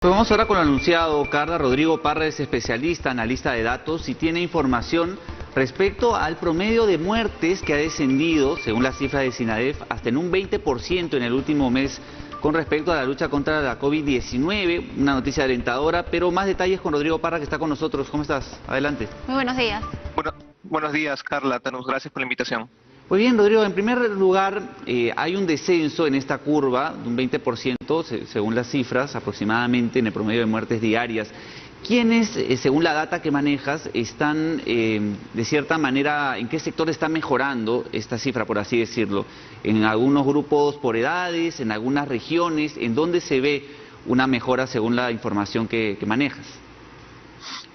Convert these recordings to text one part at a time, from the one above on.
Pues vamos ahora con lo anunciado. Carla. Rodrigo Parra es especialista, analista de datos y tiene información respecto al promedio de muertes que ha descendido, según las cifras de SINADEF, hasta en un 20% en el último mes con respecto a la lucha contra la COVID-19. Una noticia alentadora, pero más detalles con Rodrigo Parra, que está con nosotros. ¿Cómo estás? Adelante. Muy buenos días. Buenos días, Carla. Gracias por la invitación. Muy bien, Rodrigo. En primer lugar, hay un descenso en esta curva de un 20%, según las cifras, aproximadamente en el promedio de muertes diarias. ¿Quiénes, según la data que manejas, están, de cierta manera, en qué sector está mejorando esta cifra, por así decirlo? ¿En algunos grupos por edades, en algunas regiones? ¿En dónde se ve una mejora según la información que manejas?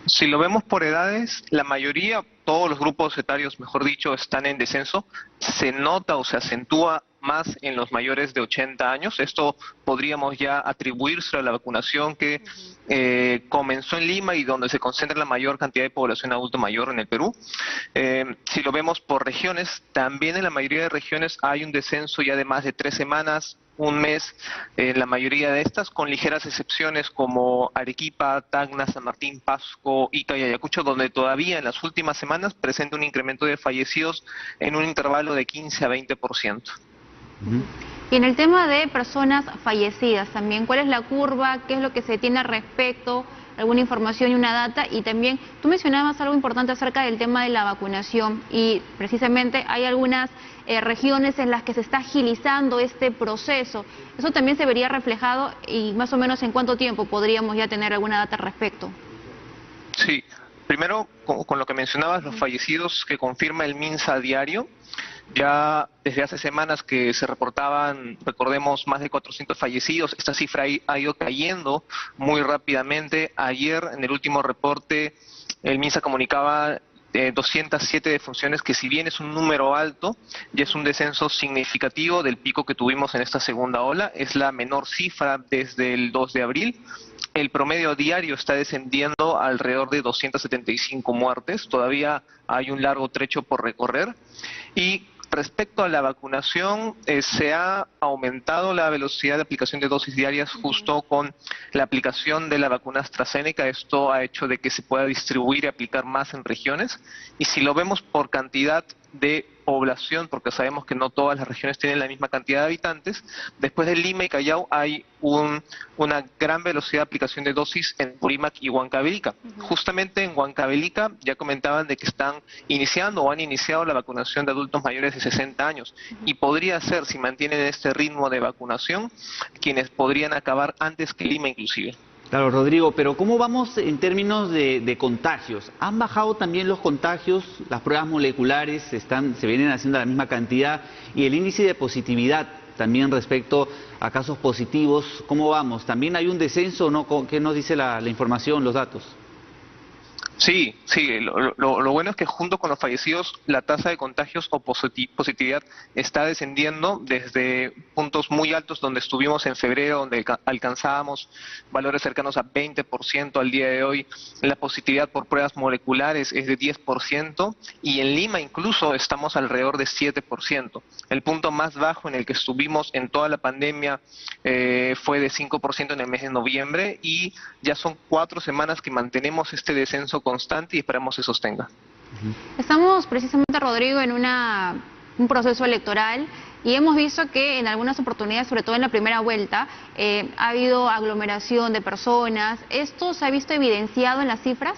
Si lo vemos por edades, la mayoría, todos los grupos etarios, mejor dicho, están en descenso. Se nota o se acentúa más en los mayores de 80 años. Esto podríamos ya atribuirse a la vacunación que comenzó en Lima y donde se concentra la mayor cantidad de población adulto mayor en el Perú. Si lo vemos por regiones, también en la mayoría de regiones hay un descenso ya de más de 3 semanas, un mes, en la mayoría de estas, con ligeras excepciones como Arequipa, Tacna, San Martín, Pasco, Ica y Ayacucho, donde todavía en las últimas semanas presenta un incremento de fallecidos en un intervalo de 15 a 20%. Y en el tema de personas fallecidas también, ¿cuál es la curva? ¿Qué es lo que se tiene al respecto? ¿Alguna información y una data? Y también tú mencionabas algo importante acerca del tema de la vacunación y precisamente hay algunas regiones en las que se está agilizando este proceso. ¿Eso también se vería reflejado y más o menos en cuánto tiempo podríamos ya tener alguna data al respecto? Sí, primero con lo que mencionabas, los fallecidos que confirma el MINSA a diario. Ya desde hace semanas que se reportaban, recordemos, más de 400 fallecidos. Esta cifra ha ido cayendo muy rápidamente. Ayer, en el último reporte, el MINSA comunicaba 207 defunciones, que si bien es un número alto, ya es un descenso significativo del pico que tuvimos en esta segunda ola. Es la menor cifra desde el 2 de abril. El promedio diario está descendiendo alrededor de 275 muertes. Todavía hay un largo trecho por recorrer. Y respecto a la vacunación, se ha aumentado la velocidad de aplicación de dosis diarias justo con la aplicación de la vacuna AstraZeneca. Esto ha hecho de que se pueda distribuir y aplicar más en regiones. Y si lo vemos por cantidad de población, porque sabemos que no todas las regiones tienen la misma cantidad de habitantes, después de Lima y Callao hay una gran velocidad de aplicación de dosis en Purímac y Huancavelica. Justamente en Huancavelica ya comentaban de que están iniciando o han iniciado la vacunación de adultos mayores de 60 años y podría ser, si mantienen este ritmo de vacunación, quienes podrían acabar antes que Lima inclusive. Claro, Rodrigo, pero ¿cómo vamos en términos de contagios? ¿Han bajado también los contagios? Las pruebas moleculares se vienen haciendo la misma cantidad y el índice de positividad también respecto a casos positivos, ¿cómo vamos? ¿También hay un descenso o no? ¿Qué nos dice la información, los datos? Sí, lo bueno es que junto con los fallecidos la tasa de contagios o positividad está descendiendo desde puntos muy altos donde estuvimos en febrero, donde alcanzábamos valores cercanos a 20% al día de hoy. La positividad por pruebas moleculares es de 10% y en Lima incluso estamos alrededor de 7%. El punto más bajo en el que estuvimos en toda la pandemia fue de 5% en el mes de noviembre y ya son 4 semanas que mantenemos este descenso constante y esperamos se sostenga. Estamos precisamente, Rodrigo, en un proceso electoral y hemos visto que en algunas oportunidades, sobre todo en la primera vuelta, ha habido aglomeración de personas. ¿Esto se ha visto evidenciado en las cifras?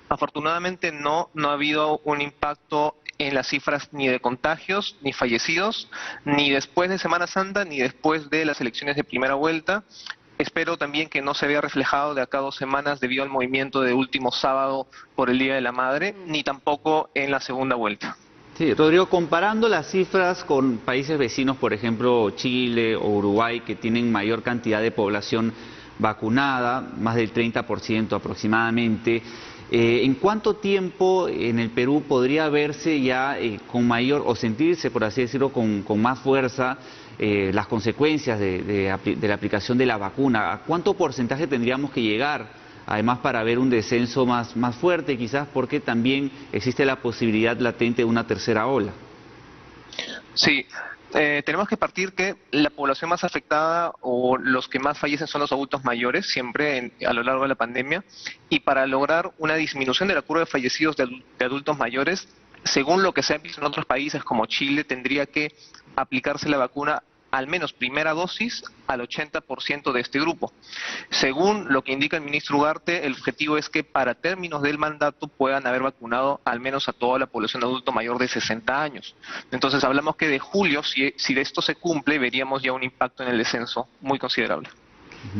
Afortunadamente no ha habido un impacto en las cifras ni de contagios, ni fallecidos, ni después de Semana Santa, ni después de las elecciones de primera vuelta. Espero también que no se vea reflejado de acá a 2 semanas debido al movimiento de último sábado por el Día de la Madre, ni tampoco en la segunda vuelta. Sí, Rodrigo, comparando las cifras con países vecinos, por ejemplo Chile o Uruguay, que tienen mayor cantidad de población vacunada, más del 30% aproximadamente, ¿en cuánto tiempo en el Perú podría verse ya con mayor, o sentirse, por así decirlo, con más fuerza las consecuencias de la aplicación de la vacuna? ¿A cuánto porcentaje tendríamos que llegar, además, para ver un descenso más fuerte, quizás porque también existe la posibilidad latente de una tercera ola? Sí, tenemos que partir que la población más afectada o los que más fallecen son los adultos mayores, siempre a lo largo de la pandemia, y para lograr una disminución de la curva de fallecidos de adultos mayores, según lo que se ha visto en otros países como Chile, tendría que aplicarse la vacuna al menos primera dosis al 80% de este grupo. Según lo que indica el ministro Ugarte, el objetivo es que para términos del mandato puedan haber vacunado al menos a toda la población adulto mayor de 60 años. Entonces hablamos que de julio, si de esto se cumple, veríamos ya un impacto en el descenso muy considerable.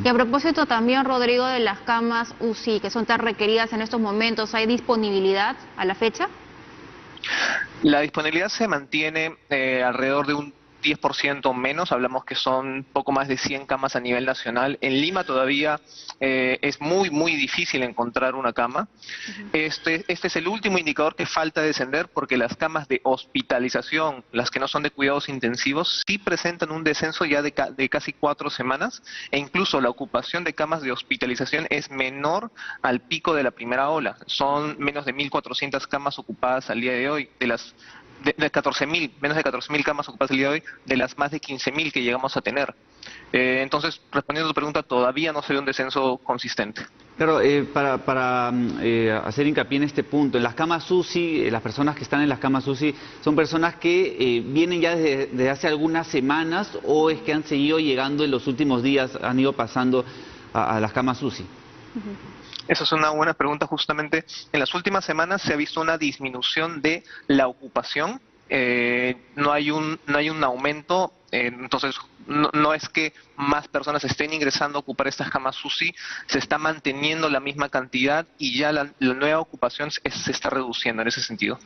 Y a propósito también, Rodrigo, de las camas UCI que son tan requeridas en estos momentos, ¿hay disponibilidad a la fecha? La disponibilidad se mantiene alrededor de un 10% menos, hablamos que son poco más de 100 camas a nivel nacional. En Lima todavía es muy difícil encontrar una cama. Este es el último indicador que falta descender, porque las camas de hospitalización, las que no son de cuidados intensivos, sí presentan un descenso ya de casi 4 semanas, e incluso la ocupación de camas de hospitalización es menor al pico de la primera ola. Son menos de 1.400 camas ocupadas al día de hoy, de 14.000, menos de 14.000 camas ocupadas el día de hoy, de las más de 15.000 que llegamos a tener. Entonces, respondiendo a tu pregunta, todavía no se ve un descenso consistente. Claro, para hacer hincapié en este punto, en las camas UCI, las personas que están en las camas UCI son personas que vienen ya desde hace algunas semanas, o es que han seguido llegando en los últimos días, han ido pasando a las camas UCI. Esa es una buena pregunta. Justamente en las últimas semanas se ha visto una disminución de la ocupación, no hay un aumento, entonces no es que más personas estén ingresando a ocupar estas camas UCI, se está manteniendo la misma cantidad y ya la nueva ocupación se está reduciendo en ese sentido.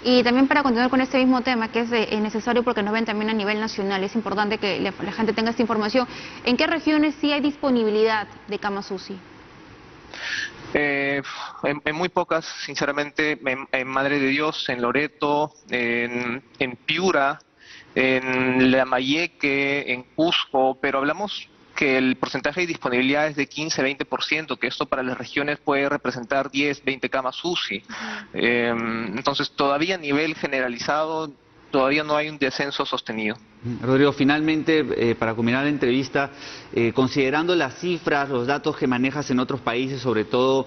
Y también, para continuar con este mismo tema, que es necesario porque nos ven también a nivel nacional, es importante que la gente tenga esta información. ¿En qué regiones sí hay disponibilidad de camas UCI? En muy pocas, sinceramente, en Madre de Dios, en Loreto, en Piura, en Lambayeque, en Cusco, pero hablamos que el porcentaje de disponibilidad es de 15-20%, que esto para las regiones puede representar 10-20 camas UCI. Entonces, todavía a nivel generalizado, todavía no hay un descenso sostenido. Rodrigo, finalmente, para culminar la entrevista, considerando las cifras, los datos que manejas en otros países, sobre todo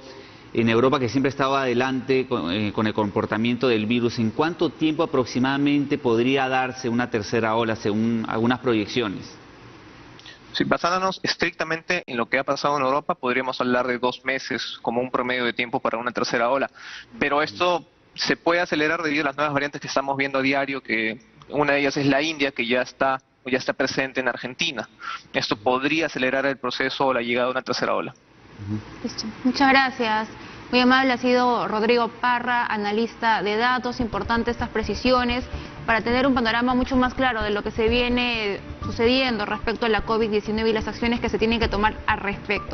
en Europa, que siempre estaba adelante con el comportamiento del virus, ¿en cuánto tiempo aproximadamente podría darse una tercera ola, según algunas proyecciones? Si basándonos estrictamente en lo que ha pasado en Europa, podríamos hablar de 2 meses como un promedio de tiempo para una tercera ola. Pero esto se puede acelerar debido a las nuevas variantes que estamos viendo a diario, que una de ellas es la India, que ya está presente en Argentina. Esto podría acelerar el proceso o la llegada de una tercera ola. Listo. Muchas gracias. Muy amable ha sido Rodrigo Parra, analista de datos. Importante estas precisiones para tener un panorama mucho más claro de lo que se viene sucediendo respecto a la COVID-19 y las acciones que se tienen que tomar al respecto.